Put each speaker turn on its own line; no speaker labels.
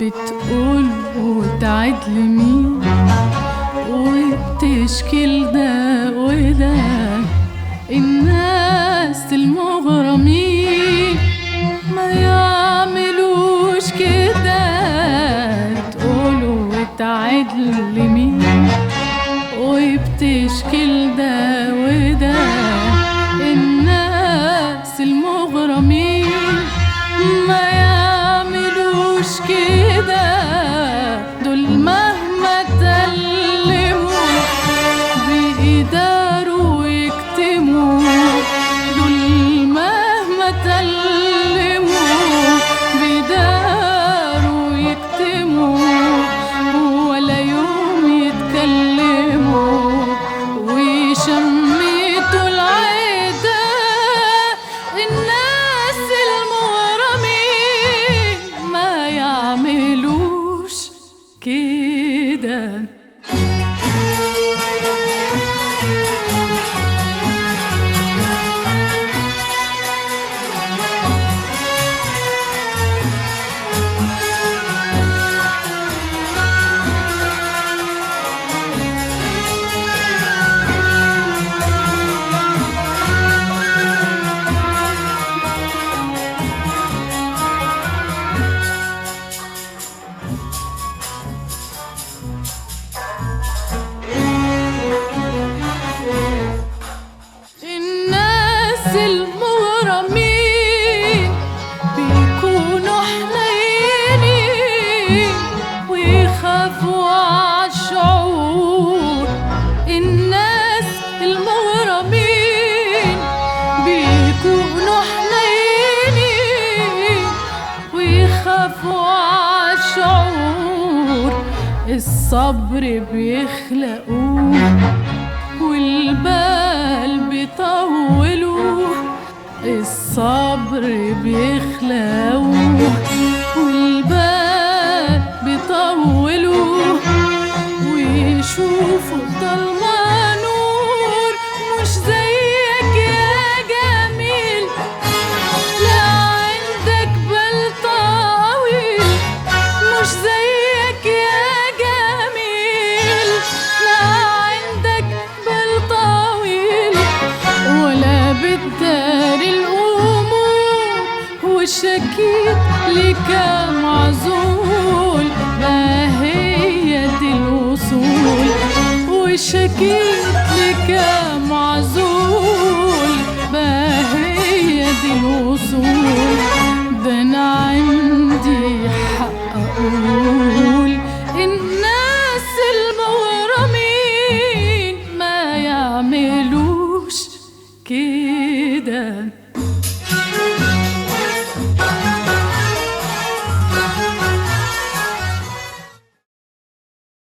بتقول وتعد لمين وبتشكي لده وده، الناس المغرمين ما يعملوش كده. تقول وتعد لمين وبتشكي لده وده، الناس المغرمين ما يعملوش كده. دول مهما تلموا بيقدروا يكتموا، دول مهما تلموا بيقدروا يكتموا، ولا يوم يتكلموا ويشمتوا العدا. الناس المغرمين ما يعملوش كده. المغرمين بيكونوا حنينين ويخافوا عالشعور. الناس المغرمين بيكونوا حنينين ويخافوا عالشعور. الصبر بيخلقوه والبال بيطولوه، الصبر بيخلقوه والبال بيطولوه، ويشوفوا الضلمة نور. مش زيك يا جميل، لا عندك بال طويل. مش زيك يا جميل، لا عندك بال طويل، ولا بتداري الأمور وشكيت لك معزول. ما هي دي الوصول وشكيت لك معزول، ما هي دي الوصول. ده أنا عندي حق أقول الناس المغرمين ما يعملوش كده.